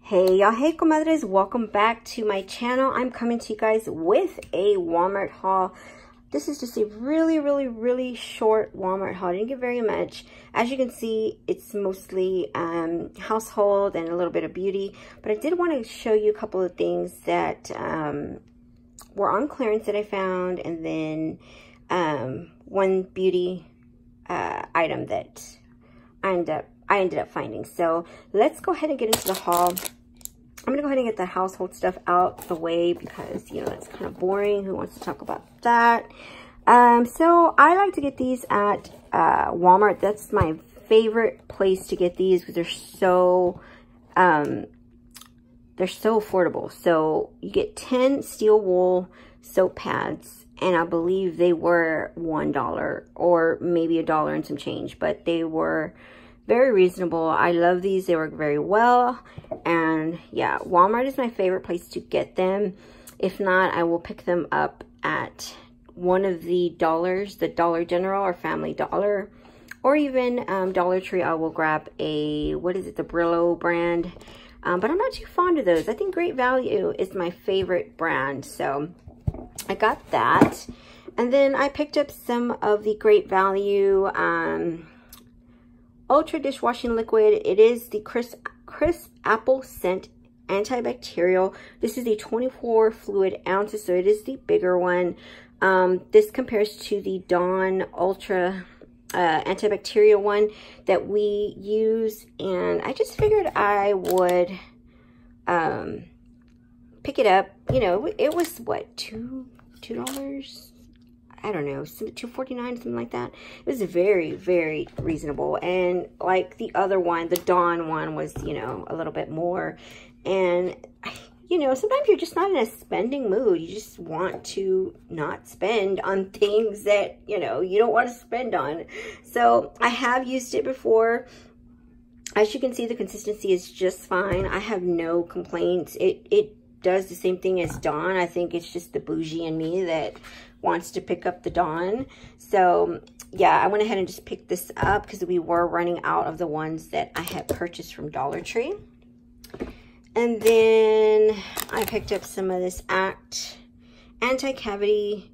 Hey y'all, hey comadres, welcome back to my channel. I'm coming to you guys with a Walmart haul. This is just a really short Walmart haul. I didn't get very much. As you can see, it's mostly household and a little bit of beauty, but I did want to show you a couple of things that were on clearance that I found, and then one beauty item that I ended up finding. So let's go ahead and get into the haul. I'm gonna go ahead and get the household stuff out the way because, you know, that's kind of boring. Who wants to talk about that? So I like to get these at Walmart. That's my favorite place to get these because they're so affordable. So you get 10 steel wool soap pads, and I believe they were $1 or maybe $1 and some change, but they were very reasonable. I love these. They work very well. And yeah, Walmart is my favorite place to get them. If not, I will pick them up at one of the Dollars, the Dollar General or Family Dollar, or even Dollar Tree. I will grab a, what is it, the Brillo brand. But I'm not too fond of those. I think Great Value is my favorite brand. So I got that. And then I picked up some of the Great Value Ultra Dishwashing Liquid. It is the crisp apple scent antibacterial. This is a 24 fluid ounces, so it is the bigger one. This compares to the Dawn Ultra antibacterial one that we use, and I just figured I would pick it up. You know, it was what, $2? I don't know, $2.49, something like that. It was very reasonable. And like the other one, the Dawn one was, you know, a little bit more. And, you know, sometimes you're just not in a spending mood. You just want to not spend on things that, you know, you don't want to spend on. So I have used it before. As you can see, the consistency is just fine. I have no complaints. It does the same thing as Dawn. I think it's just the bougie in me that wants to pick up the Dawn. So yeah, I went ahead and just picked this up because we were running out of the ones that I had purchased from Dollar Tree. And then I picked up some of this Act Anti-Cavity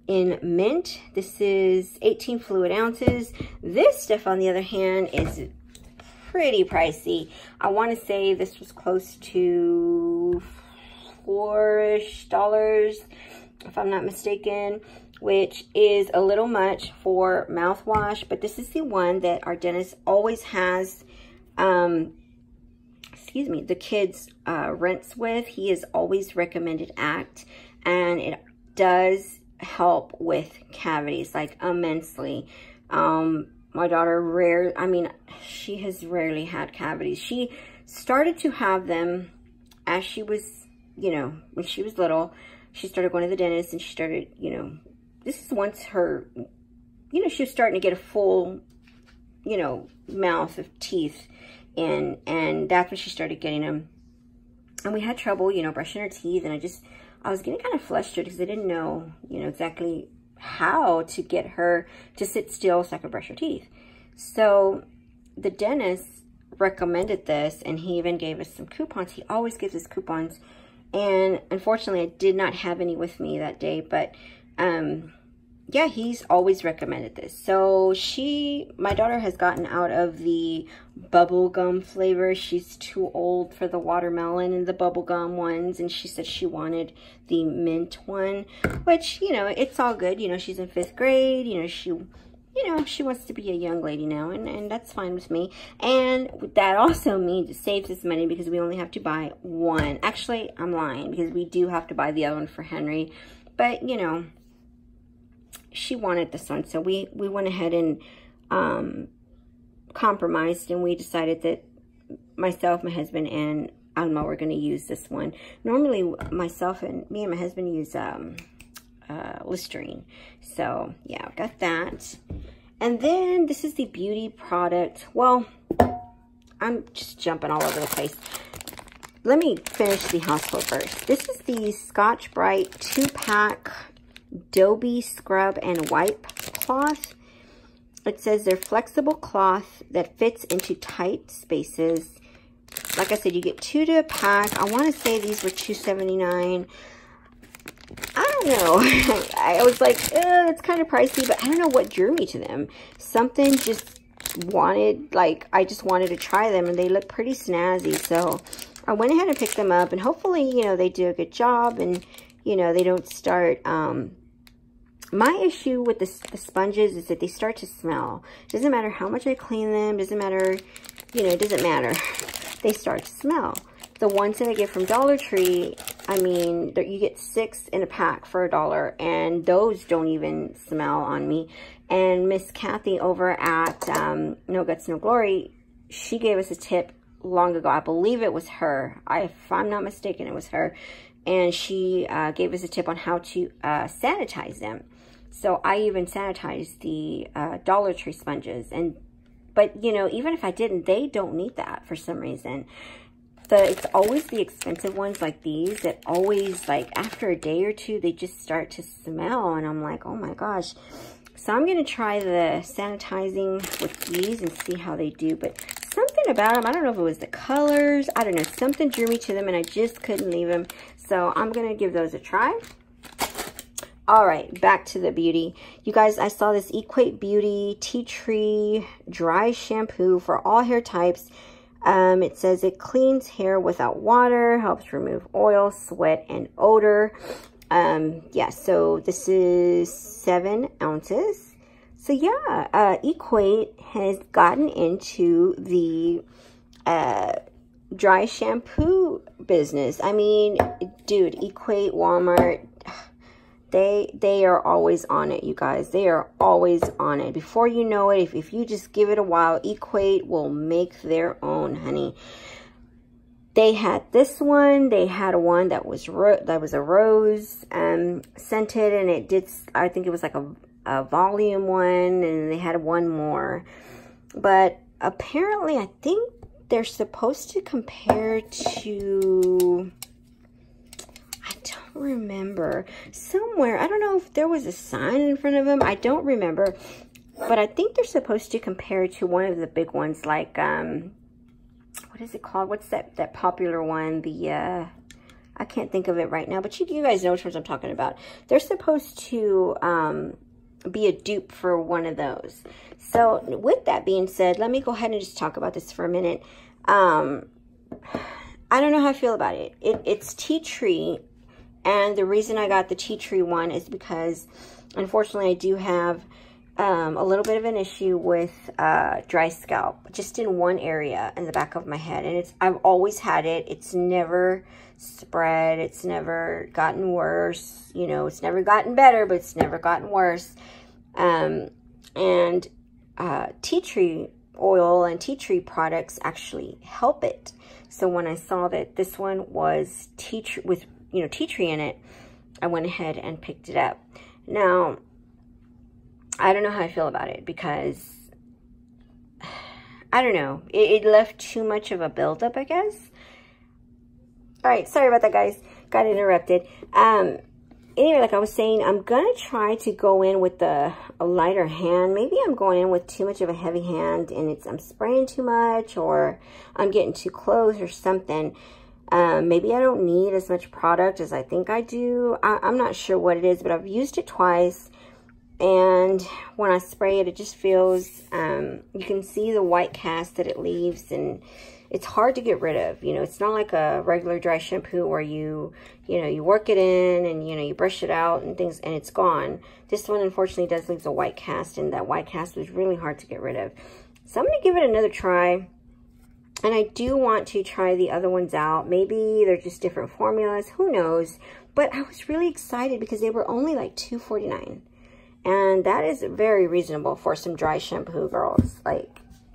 in Mint. This is 18 fluid ounces. This stuff, on the other hand, is pretty pricey. I want to say this was close to $4-ish, if I'm not mistaken, which is a little much for mouthwash. But this is the one that our dentist always has, excuse me, the kids rinse with. He has always recommended Act, and it does help with cavities, like immensely. My daughter she has rarely had cavities. She started to have them as she was, you know, when she was little. She started going to the dentist, and she started, you know, this is once her, you know, she was starting to get a full, you know, mouth of teeth, and that's when she started getting them. And we had trouble, you know, brushing her teeth, and I was getting kind of frustrated because I didn't know, you know, exactly how to get her to sit still so I could brush her teeth. So the dentist recommended this, and he even gave us some coupons. He always gives us coupons. And unfortunately, I did not have any with me that day, but yeah, he's always recommended this. So my daughter has gotten out of the bubble gum flavor. She's too old for the watermelon and the bubble gum ones, and she said she wanted the mint one, which, you know, it's all good. You know, she's in 5th grade. You know, she wants to be a young lady now, and that's fine with me. And that also means it saves us money because we only have to buy one. Actually, I'm lying, because we do have to buy the other one for Henry. But, you know, she wanted this one, so we went ahead and compromised, and we decided that myself, my husband, and Alma were going to use this one. Normally, me and my husband use Listerine. So yeah, I've got that. And then this is the beauty product. Well, I'm just jumping all over the place. Let me finish the household first. This is the Scotch Brite 2-pack Dobie scrub and wipe cloth. It says they're flexible cloth that fits into tight spaces. like I said, you get 2 to a pack. I want to say these were $2.79. I don't know. I was like, it's kind of pricey, but I don't know what drew me to them. Something just wanted, like, I just wanted to try them, and they look pretty snazzy. So I went ahead and picked them up, and hopefully, you know, they do a good job, and, you know, they don't start, my issue with the sponges is that they start to smell. Doesn't matter how much I clean them, doesn't matter, you know, it doesn't matter. They start to smell. The ones that I get from Dollar Tree, I mean, you get 6 in a pack for $1, and those don't even smell on me. And Miss Kathy over at No Guts, No Glory, she gave us a tip long ago. I believe it was her. If I'm not mistaken, it was her. And she gave us a tip on how to sanitize them. So I even sanitized the Dollar Tree sponges. But, you know, even if I didn't, they don't need that for some reason. It's always the expensive ones like these that always, like, after a day or two, they just start to smell. And I'm like, oh my gosh. So I'm going to try the sanitizing with these and see how they do. But something about them, I don't know if it was the colors. I don't know. Something drew me to them, and I just couldn't leave them. So I'm going to give those a try. All right, back to the beauty. You guys, I saw this Equate Beauty Tea Tree Dry Shampoo for all hair types. It says it cleans hair without water, helps remove oil, sweat, and odor. Yeah, so this is 7 ounces. So yeah, Equate has gotten into the dry shampoo business. I mean, dude, Equate, Walmart, they are always on it, you guys. They are always on it. Before you know it, if you just give it a while, Equate will make their own, honey. They had this one. They had one that was a rose scented, and it did, I think it was like a volume one, and they had one more. But apparently, I think they're supposed to compare to, I don't remember, somewhere. I don't know if there was a sign in front of them. I don't remember. But I think they're supposed to compare to one of the big ones, like, what is it called? What's that popular one? The, I can't think of it right now, but you guys know which ones I'm talking about. They're supposed to be a dupe for one of those. So with that being said, let me go ahead and just talk about this for a minute. I don't know how I feel about it. It's tea tree, and the reason I got the tea tree one is because, unfortunately, I do have a little bit of an issue with dry scalp, just in one area in the back of my head, and I've always had it. It's never spread. It's never gotten worse. You know, it's never gotten better, but it's never gotten worse. And tea tree oil and tea tree products actually help it. So when I saw that this one was tea tree with, you know, tea tree in it, I went ahead and picked it up. Now, I don't know how I feel about it, because I don't know. It left too much of a buildup, I guess. All right, sorry about that, guys. Got interrupted. Anyway, like I was saying, I'm going to try to go in with a lighter hand. Maybe I'm going in with too much of a heavy hand, and I'm spraying too much, or I'm getting too close or something. Maybe I don't need as much product as I think I do. I'm not sure what it is, but I've used it twice. And when I spray it, it just feels, you can see the white cast that it leaves, and it's hard to get rid of. You know, it's not like a regular dry shampoo where you work it in and, you brush it out and things, and it's gone. This one, unfortunately, does leave a white cast, and that white cast was really hard to get rid of. So I'm going to give it another try. And I do want to try the other ones out. Maybe they're just different formulas. Who knows? But I was really excited because they were only like $2.49. And that is very reasonable for some dry shampoo, girls. Like,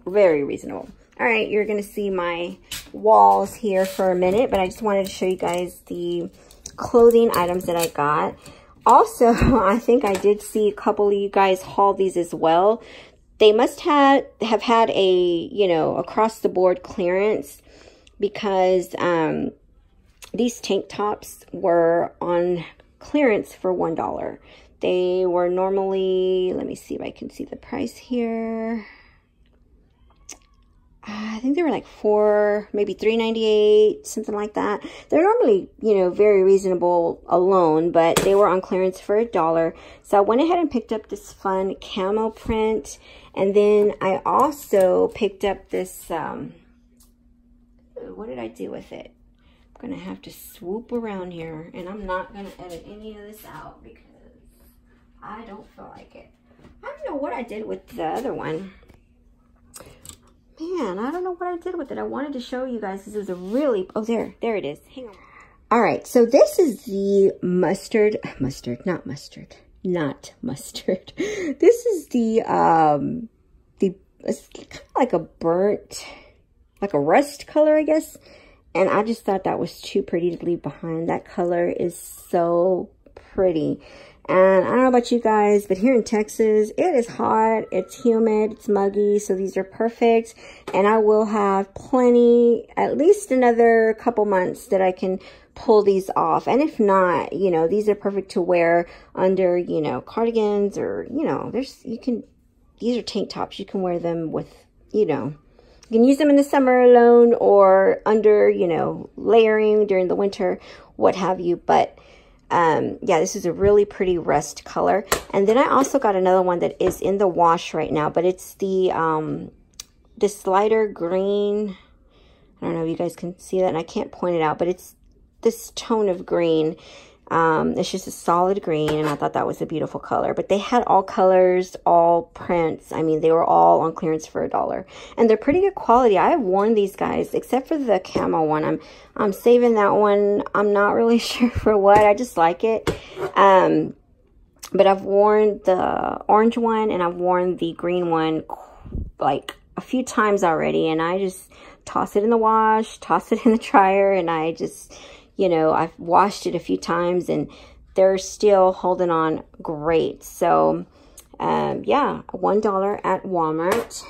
very reasonable. All right, you're going to see my walls here for a minute, but I just wanted to show you guys the clothing items that I got. Also, I think I did see a couple of you guys haul these as well. They must have had a, across-the-board clearance, because these tank tops were on clearance for $1. They were normally, let me see if I can see the price here. I think they were like maybe $3.98, something like that. They're normally, you know, very reasonable alone, but they were on clearance for $1. So I went ahead and picked up this fun camo print. And then I also picked up this, what did I do with it? I'm going to have to swoop around here, and I'm not going to edit any of this out because I don't feel like it. I don't know what I did with the other one. Man, I don't know what I did with it. I wanted to show you guys because it was a really... Oh, there it is. Hang on. All right, so this is the not mustard. This is the it's kind of like a burnt, like a rust color, I guess. And I just thought that was too pretty to leave behind. That color is so pretty. And I don't know about you guys, but here in Texas, it is hot, it's humid, it's muggy, so these are perfect. And I will have plenty, at least another couple months that I can pull these off. And if not, you know, these are perfect to wear under, you know, cardigans or, you know, these are tank tops. You can wear them with, you know, you can use them in the summer alone or under, you know, layering during the winter, what have you. But yeah, this is a really pretty rust color. And then I also got another one that is in the wash right now, but it's the this lighter green. I don't know if you guys can see that, and I can't point it out, but it's this tone of green. It's just a solid green, and I thought that was a beautiful color. But they had all colors, all prints. I mean, they were all on clearance for $1. And they're pretty good quality. I have worn these guys, except for the camo one. I'm saving that one. I'm not really sure for what. I just like it. But I've worn the orange one, and I've worn the green one like a few times already. And I just toss it in the wash, toss it in the dryer, and I just... You know, I've washed it a few times and they're still holding on great. So, yeah, $1 at Walmart.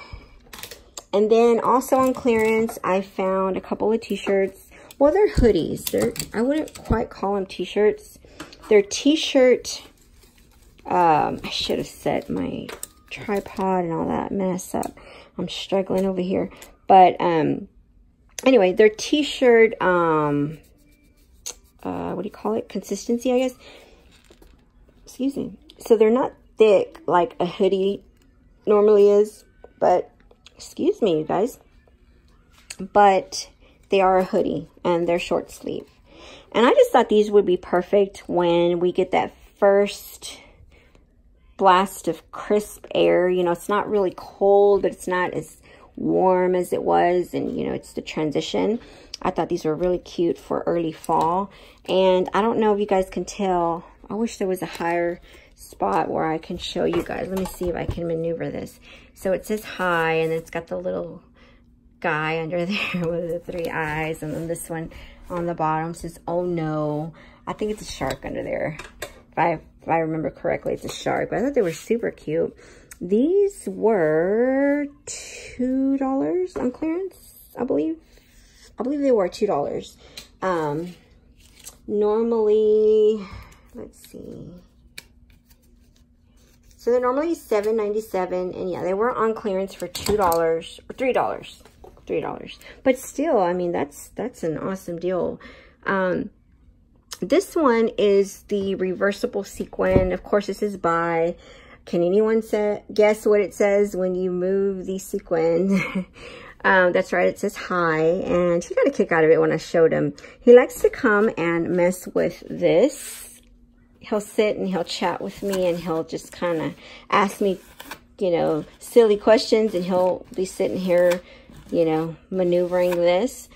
And then also on clearance, I found a couple of t-shirts. Well, they're hoodies. I wouldn't quite call them t-shirts. They're t-shirt. I should have set my tripod and all that mess up. I'm struggling over here. But anyway, they're t-shirt... what do you call it? Consistency, I guess. Excuse me. So they're not thick like a hoodie normally is, but excuse me, you guys. But they are a hoodie and they're short sleeve. And I just thought these would be perfect when we get that first blast of crisp air. You know, it's not really cold, but it's not as warm as it was. And, you know, it's the transition. I thought these were really cute for early fall. And I don't know if you guys can tell. I wish there was a higher spot where I can show you guys. Let me see if I can maneuver this. So it says hi, and it's got the little guy under there with the 3 eyes. And then this one on the bottom says, oh no. I think it's a shark under there. If I remember correctly, it's a shark. But I thought they were super cute. These were $2 on clearance, I believe. I believe they were $2. Normally, let's see. So they're normally $7.97, and yeah, they were on clearance for $2 or $3. But still, I mean, that's an awesome deal. This one is the reversible sequin. Of course, this is by. Can anyone guess what it says when you move the sequin? That's right, it says hi, and he got a kick out of it when I showed him. He likes to come and mess with this. He'll sit and he'll chat with me, and he'll just kind of ask me, you know, silly questions, and he'll be sitting here, you know, maneuvering this.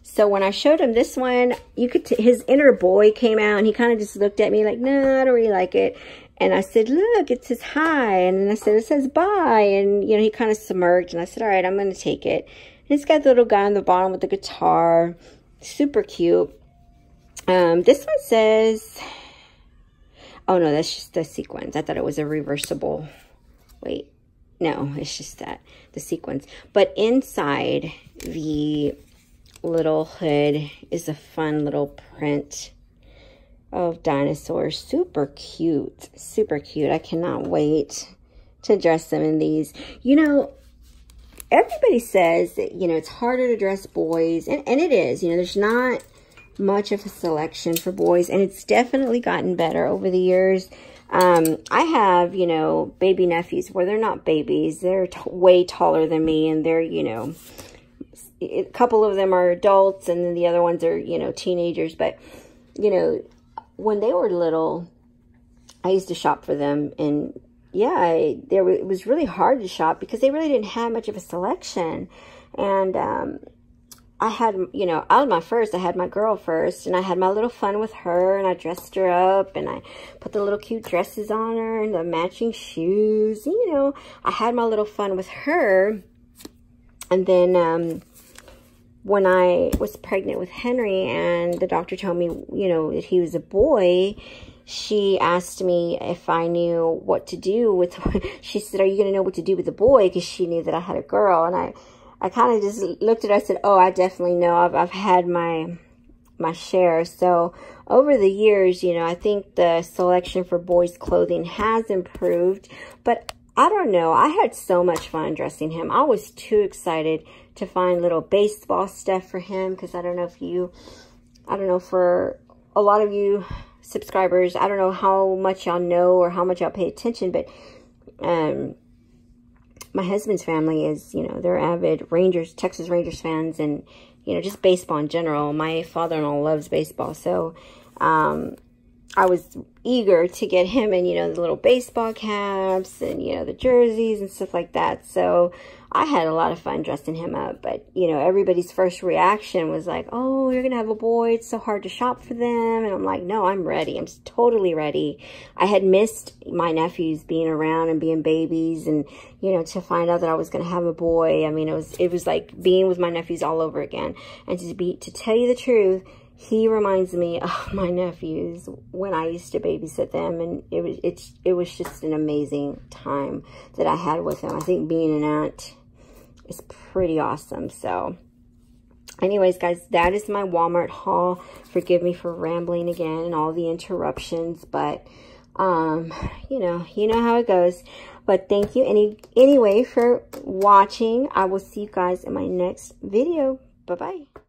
So when I showed him this one, you could his inner boy came out, and he kind of just looked at me like, no, I don't really like it. And I said, look, it says hi. And then I said, it says bye. And, you know, he kind of smirked. And I said, all right, I'm going to take it. And it's got the little guy on the bottom with the guitar. Super cute. This one says, oh, no, that's just the sequins. I thought it was a reversible. Wait, no, it's just that, the sequins. But inside the little hood is a fun little print of dinosaurs. Super cute. Super cute. I cannot wait to dress them in these. You know, everybody says that, you know, it's harder to dress boys, and it is. You know, there's not much of a selection for boys, and it's definitely gotten better over the years. I have, you know, baby nephews where they're not babies. They're way taller than me, and they're, you know, a couple of them are adults, and then the other ones are, you know, teenagers. But, you know, when they were little, I used to shop for them, and yeah, it was really hard to shop because they really didn't have much of a selection. And I had, you know, out of my first, I had my girl first, and I had my little fun with her, and I dressed her up, and I put the little cute dresses on her, and the matching shoes, you know, I had my little fun with her. And then when I was pregnant with Henry, and the doctor told me, you know, that he was a boy, she asked me if I knew what to do with, she said, are you going to know what to do with the boy? Because she knew that I had a girl. And I kind of just looked at her, I said, oh, I definitely know. I've had my share. So over the years, you know, I think the selection for boys' clothing has improved. But I don't know. I had so much fun dressing him. I was too excited to find little baseball stuff for him, because I don't know, for a lot of you subscribers, I don't know how much y'all know or how much y'all pay attention, but my husband's family is, you know, they're avid Texas Rangers fans, and, you know, just baseball in general. My father-in-law loves baseball, so I was eager to get him in, you know, the little baseball caps and, you know, the jerseys and stuff like that. So I had a lot of fun dressing him up. But, you know, everybody's first reaction was like, oh, you're going to have a boy. It's so hard to shop for them. And I'm like, no, I'm ready. I'm totally ready. I had missed my nephews being around and being babies, and, you know, to find out that I was going to have a boy. I mean, it was like being with my nephews all over again. And to tell you the truth, he reminds me of my nephews when I used to babysit them, and it was just an amazing time that I had with them. I think being an aunt is pretty awesome. So anyways, guys, that is my Walmart haul. Forgive me for rambling again and all the interruptions, but you know how it goes. But thank you anyway for watching. I will see you guys in my next video. Bye-bye.